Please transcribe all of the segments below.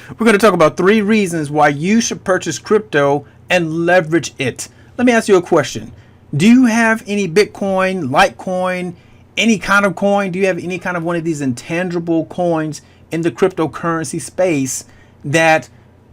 We're going to talk about 3 reasons why you should purchase crypto and leverage it. Let me ask you a question. Do you have any Bitcoin, Litecoin, any kind of coin? Do you have any kind of one of these intangible coins in the cryptocurrency space that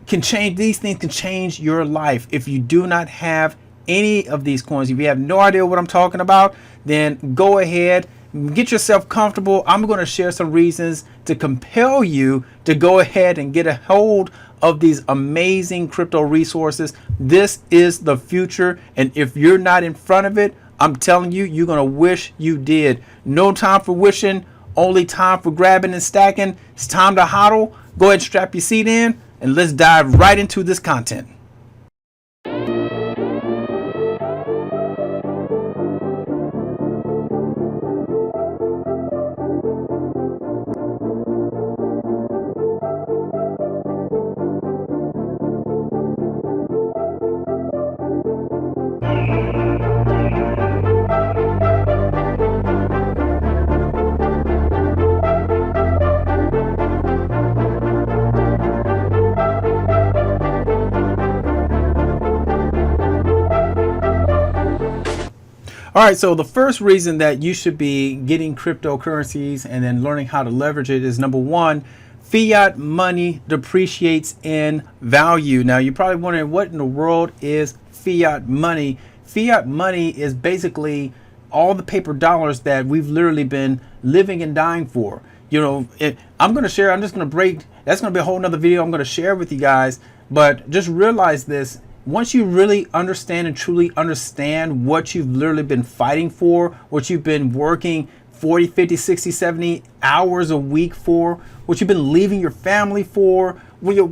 can change? These things can change your life. If you do not have any of these coins, if you have no idea what I'm talking about, then go ahead, get yourself comfortable. I'm going to share some reasons to compel you to go ahead and get a hold of these amazing crypto resources. This is the future, and if you're not in front of it, I'm telling you, you're going to wish you did. No time for wishing, only time for grabbing and stacking. It's time to hodl. Go ahead and strap your seat in, and let's dive right into this content. All right, so the first reason that you should be getting cryptocurrencies and then learning how to leverage it is, number one, fiat money depreciates in value. Now, you're probably wondering, what in the world is fiat money? Fiat money is basically all the paper dollars that we've literally been living and dying for. You know, I'm going to share, I'm just going to break, that's going to be a whole nother video I'm going to share with you guys. But just realize this. Once you really understand and truly understand what you've literally been fighting for, what you've been working 40, 50, 60, 70 hours a week for, what you've been leaving your family for,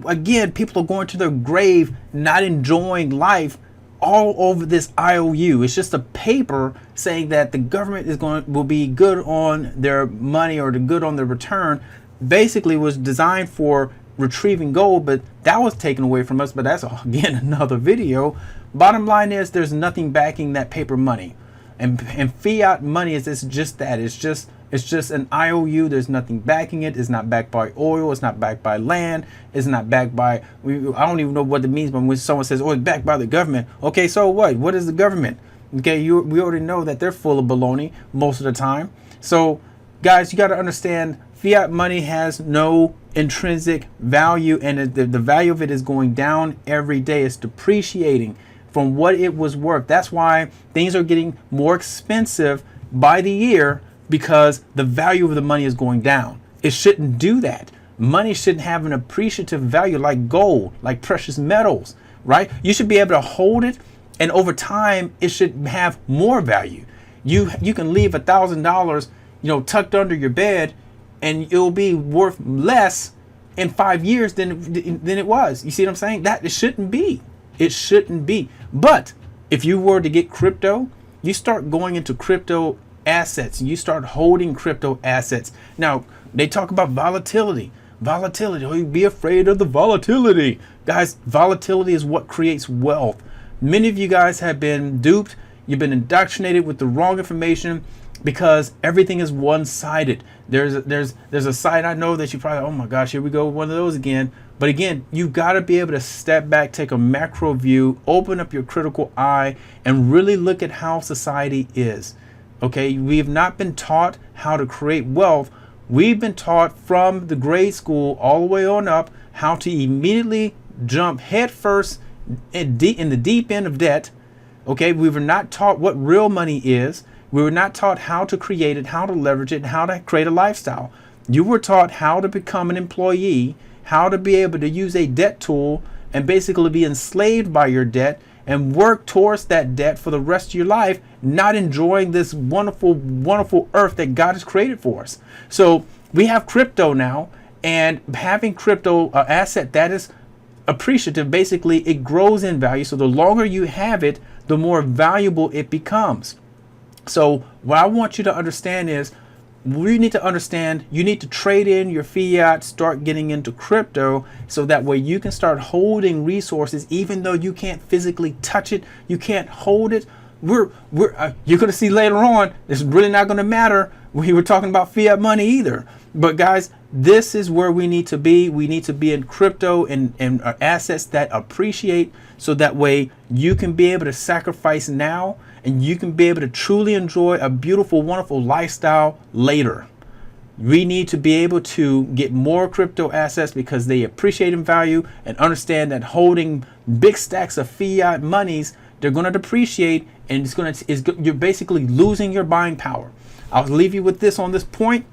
again, people are going to their grave not enjoying life all over this IOU. It's just a paper saying that the government will be good on their money or the good on their return. Basically was designed for retrieving gold, but that was taken away from us. But that's again another video. Bottom line is, there's nothing backing that paper money, and fiat money is just that. It's just an IOU. There's nothing backing it. It's not backed by oil. It's not backed by land. It's not backed by, I don't even know what it means. But when someone says, "Oh, it's backed by the government," okay, so what? What is the government? Okay, we already know that they're full of baloney most of the time. So, guys, you got to understand, fiat money has no intrinsic value, and the value of it is going down every day. It's depreciating from what it was worth. That's why things are getting more expensive by the year, because the value of the money is going down. It shouldn't do that. Money shouldn't have an appreciative value like gold, like precious metals, right? You should be able to hold it, and over time it should have more value. You can leave $1,000, tucked under your bed, and it'll be worth less in 5 years than it was. You see what I'm saying? That it shouldn't be. It shouldn't be. But if you were to get crypto, you start going into crypto assets. You start holding crypto assets. Now, they talk about volatility. Volatility. Oh, you be afraid of the volatility. Guys, volatility is what creates wealth. Many of you guys have been duped. You've been indoctrinated with the wrong information, because everything is one-sided. There's a site I know that you probably, oh my gosh, here we go with one of those again. But again, you got to be able to step back, take a macro view, open up your critical eye, and really look at how society is. Okay, we have not been taught how to create wealth. We've been taught from the grade school all the way on up how to immediately jump headfirst in the deep end of debt. Okay, we were not taught what real money is. We were not taught how to create it, how to leverage it, and how to create a lifestyle. You were taught how to become an employee, how to be able to use a debt tool and basically be enslaved by your debt and work towards that debt for the rest of your life, not enjoying this wonderful, wonderful earth that God has created for us. So we have crypto now, and having crypto asset that is appreciative, basically it grows in value. So the longer you have it, the more valuable it becomes. So what I want you to understand is, we need to understand, you need to trade in your fiat, start getting into crypto, so that way you can start holding resources, even though you can't physically touch it, you can't hold it. You're going to see later on, it's really not going to matter when we were talking about fiat money either. But guys, This is where we need to be. We need to be in crypto and assets that appreciate, so that way you can be able to sacrifice now and you can be able to truly enjoy a beautiful, wonderful lifestyle later. We need to be able to get more crypto assets because they appreciate in value, and understand that holding big stacks of fiat monies, they're going to depreciate, and you're basically losing your buying power. I'll leave you with this on this point.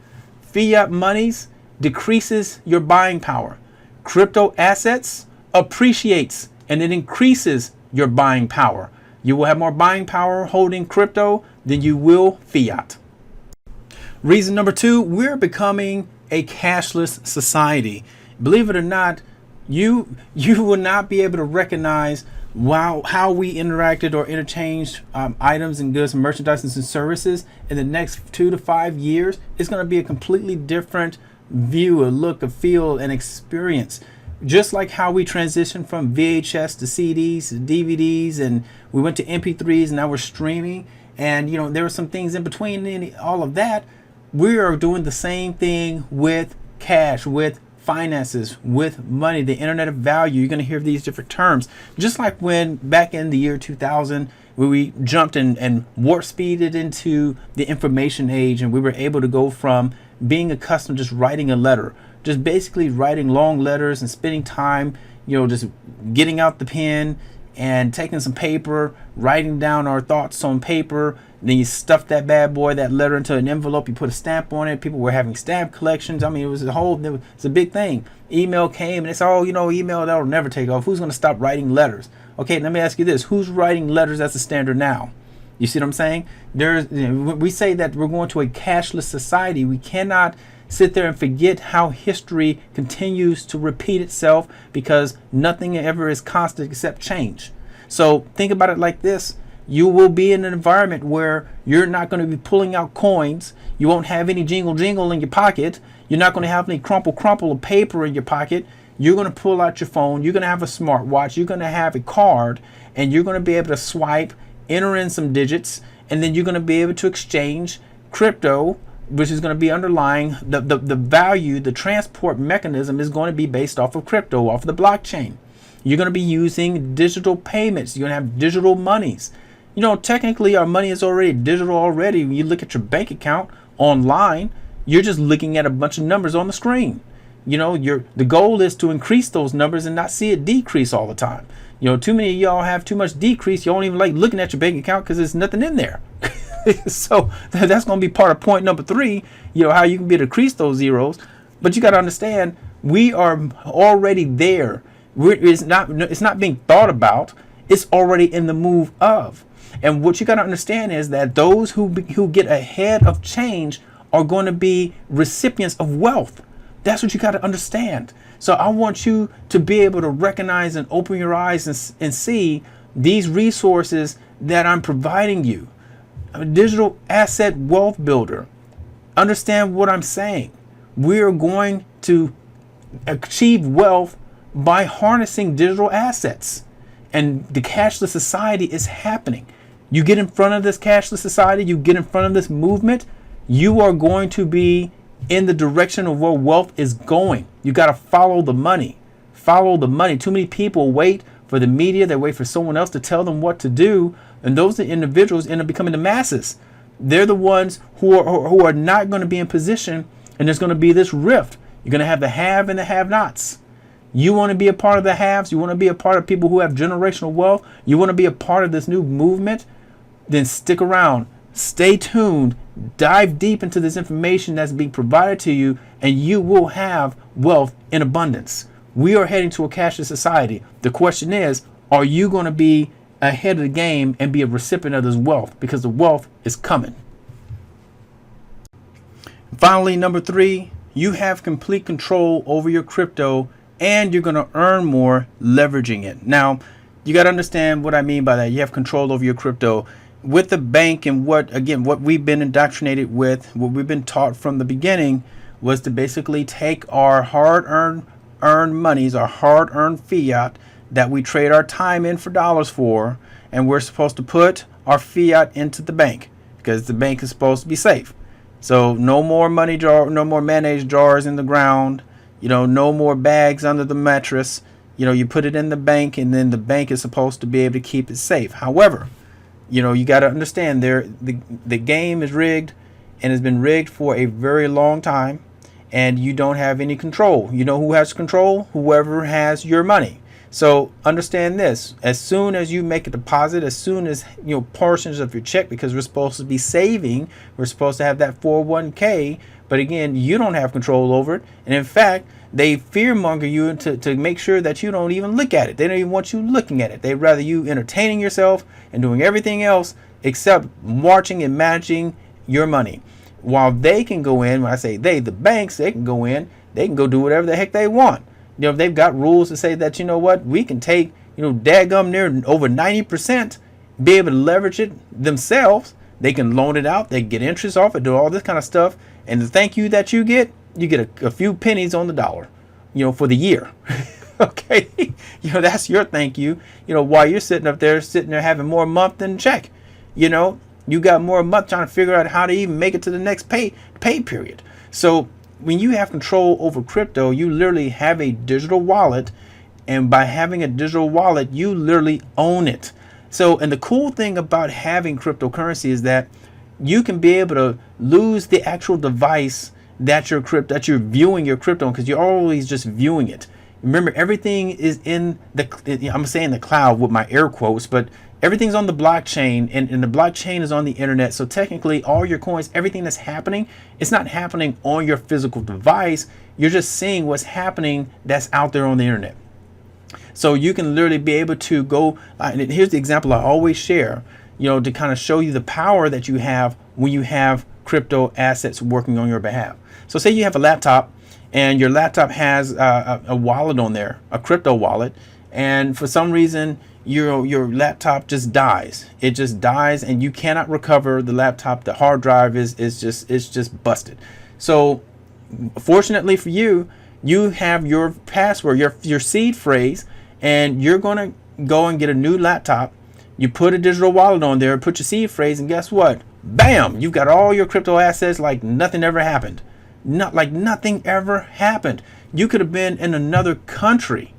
Fiat monies decreases your buying power. Crypto assets appreciates, and it increases your buying power. You will have more buying power holding crypto than you will fiat. Reason number 2, we're becoming a cashless society. Believe it or not, you will not be able to recognize how we interacted or interchanged items and goods, merchandise and services in the next 2 to 5 years. It's going to be a completely different view, a look, a feel, and experience. Just like how we transitioned from VHS to CDs to DVDs, and we went to MP3s, and now we're streaming, and there were some things in between and all of that. We are doing the same thing with cash, with finances, with money, the internet of value. You're going to hear these different terms. Just like when back in the year 2000, where we jumped and warp speeded into the information age, and we were able to go from being accustomed to just writing a letter, just basically writing long letters and spending time, just getting out the pen and taking some paper, writing down our thoughts on paper. Then you stuff that bad boy, that letter, into an envelope. You put a stamp on it. People were having stamp collections. I mean, it's a big thing. Email came, and it's all, email that'll never take off. Who's going to stop writing letters? Okay, let me ask you this. Who's writing letters as a standard now? You see what I'm saying? We say that we're going to a cashless society. We cannot sit there and forget how history continues to repeat itself, because nothing ever is constant except change. So think about it like this. You will be in an environment where you're not going to be pulling out coins. You won't have any jingle in your pocket. You're not going to have any crumple of paper in your pocket. You're going to pull out your phone. You're going to have a smartwatch. You're going to have a card, and you're going to be able to swipe, enter in some digits, and then you're going to be able to exchange crypto, which is going to be underlying the value. The transport mechanism is going to be based off of crypto, off of the blockchain. You're going to be using digital payments. You're going to have digital monies. Technically our money is already digital already. When you look at your bank account online, you're just looking at a bunch of numbers on the screen. The goal is to increase those numbers and not see it decrease all the time. Too many of y'all have too much decrease. You don't even like looking at your bank account because there's nothing in there. So that's going to be part of point number 3, how you can be able to decrease those zeros. But you got to understand, we are already there. It's not being thought about. It's already in the move of. And what you got to understand is that those who get ahead of change are going to be recipients of wealth. That's what you got to understand. So I want you to be able to recognize and open your eyes and see these resources that I'm providing you. A digital asset wealth builder. Understand what I'm saying. We are going to achieve wealth by harnessing digital assets. And the cashless society is happening. You get in front of this cashless society, you get in front of this movement, you are going to be in the direction of where wealth is going. You got to follow the money. Follow the money. Too many people wait for the media. They wait for someone else to tell them what to do. And those individuals end up becoming the masses. They're the ones who are not going to be in position. And there's going to be this rift. You're going to have the have and the have-nots. You want to be a part of the haves? You want to be a part of people who have generational wealth? You want to be a part of this new movement? Then stick around. Stay tuned. Dive deep into this information that's being provided to you, and you will have wealth in abundance. We are heading to a cashless society. The question is, are you going to be ahead of the game and be a recipient of this wealth? Because the wealth is coming. Finally, number 3, you have complete control over your crypto, and you're going to earn more leveraging it. Now, you got to understand what I mean by that. You have control over your crypto. With the bank, and what we've been indoctrinated with, what we've been taught from the beginning, was to basically take our hard-earned monies, our hard-earned fiat that we trade our time in for dollars for, and we're supposed to put our fiat into the bank because the bank is supposed to be safe. So no more money jar, no more mayonnaise jars in the ground. No more bags under the mattress. You put it in the bank, and then the bank is supposed to be able to keep it safe. However, you got to understand the game is rigged, and has been rigged for a very long time, and you don't have any control. Who has control? Whoever has your money. So understand this: as soon as you make a deposit, as soon as portions of your check, because we're supposed to be saving, we're supposed to have that 401k, but again, you don't have control over it. And in fact, they fearmonger you to make sure that you don't even look at it. They don't even want you looking at it. They'd rather you entertaining yourself and doing everything else except watching and managing your money. While they can go in, when I say they, the banks, they can go in, they can go do whatever the heck they want. They've got rules to say that, we can take, D.A.W.B near over 90%, be able to leverage it themselves. They can loan it out. They can get interest off it, do all this kind of stuff. And the thank you that you get a few pennies on the dollar, for the year. Okay. That's your thank you, while you're sitting there having more a month than check. You got more a month trying to figure out how to even make it to the next pay period. So when you have control over crypto, you literally have a digital wallet, and by having a digital wallet, you literally own it. So, and the cool thing about having cryptocurrency is that you can be able to lose the actual device that you're viewing your crypto on, because you're always just viewing it. Remember, everything is in I'm saying the cloud with my air quotes, but everything's on the blockchain, and the blockchain is on the internet. So technically, all your coins, everything that's happening, it's not happening on your physical device. You're just seeing what's happening that's out there on the internet. So you can literally be able to go, and here's the example I always share, to kind of show you the power that you have when you have crypto assets working on your behalf. So say you have a laptop, and your laptop has a wallet on there, a crypto wallet, and for some reason your laptop just dies. It just dies, and you cannot recover the laptop. The hard drive is just busted. So fortunately for you, you have your password, your seed phrase, and you're going to go and get a new laptop. You put a digital wallet on there, put your seed phrase, and guess what? Bam! You've got all your crypto assets like nothing ever happened. Not like nothing ever happened. You could have been in another country,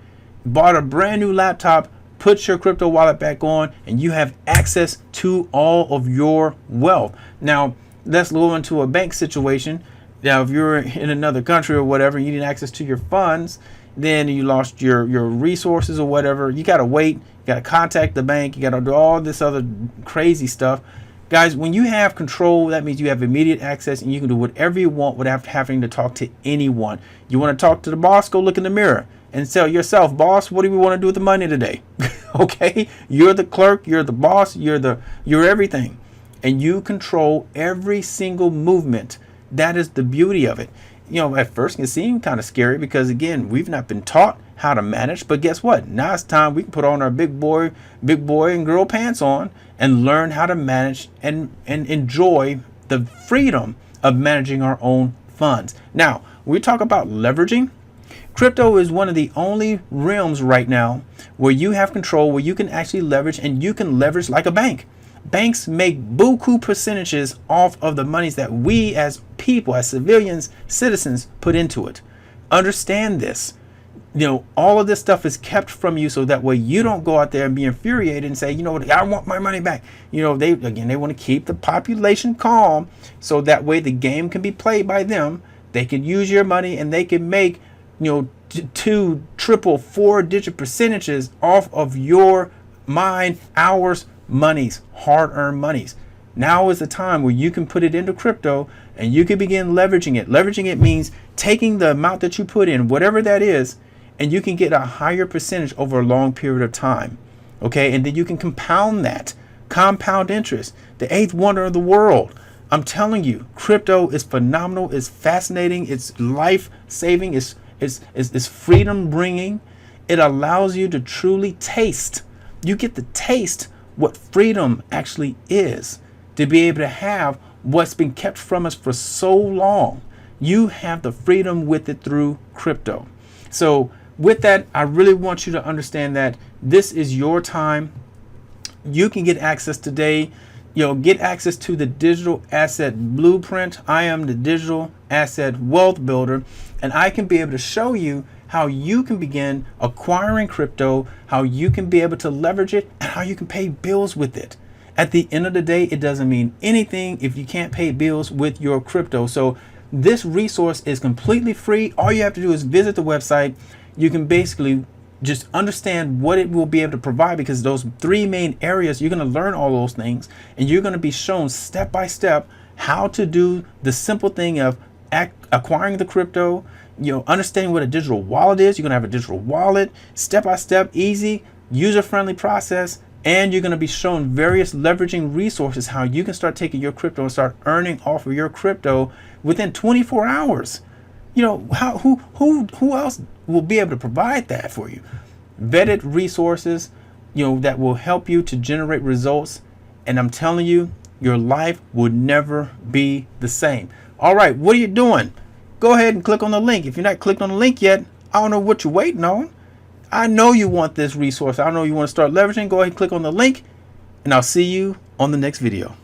bought a brand new laptop, put your crypto wallet back on, and you have access to all of your wealth. Now, let's go into a bank situation. Now, if you're in another country or whatever, you need access to your funds, then you lost your resources or whatever. You got to wait. You got to contact the bank. You got to do all this other crazy stuff. Guys, when you have control, that means you have immediate access, and you can do whatever you want without having to talk to anyone. You want to talk to the boss? Go look in the mirror and tell yourself, boss, what do we want to do with the money today? Okay? You're the clerk. You're the boss. You're everything. And you control every single movement. That is the beauty of it. At first it can seem kind of scary because, again, we've not been taught how to manage. But guess what? Now it's time we can put on our big boy and girl pants on and learn how to manage and enjoy the freedom of managing our own funds. Now, when we talk about leveraging, crypto is one of the only realms right now where you have control, where you can actually leverage, and you can leverage like a bank. Banks make buku percentages off of the monies that we as people, as civilians, citizens, put into it. Understand this. All of this stuff is kept from you so that way you don't go out there and be infuriated and say, I want my money back. They want to keep the population calm so that way the game can be played by them. They can use your money, and they can make, 2, triple, 4-digit percentages off of your, mine, ours, monies, hard-earned monies. Now is the time where you can put it into crypto and you can begin leveraging it. Leveraging it means taking the amount that you put in, whatever that is, and you can get a higher percentage over a long period of time. Okay, and then you can compound that. Compound interest, the eighth wonder of the world. I'm telling you, crypto is phenomenal. It's fascinating. It's life-saving. It's freedom-bringing. It allows you to truly taste. You get to taste what freedom actually is, to be able to have what's been kept from us for so long. You have the freedom with it through crypto. So with that, I really want you to understand that this is your time. You can get access today get access to the digital asset blueprint. I am the digital asset wealth builder, and I can be able to show you how you can begin acquiring crypto, how you can be able to leverage it, and how you can pay bills with it. At the end of the day, it doesn't mean anything if you can't pay bills with your crypto. So this resource is completely free. All you have to do is visit the website. You can basically just understand what it will be able to provide, because those three main areas, you're going to learn all those things, and you're going to be shown step by step how to do the simple thing of acquiring the crypto, understanding what a digital wallet is. You're going to have a digital wallet, step by step, easy, user-friendly process, and you're going to be shown various leveraging resources, how you can start taking your crypto and start earning off of your crypto within 24 hours. Who else will be able to provide that for you? Vetted resources, that will help you to generate results. And I'm telling you, your life would never be the same. All right, what are you doing? Go ahead and click on the link. If you're not clicked on the link yet, I don't know what you're waiting on. I know you want this resource. I know you want to start leveraging. Go ahead and click on the link, and I'll see you on the next video.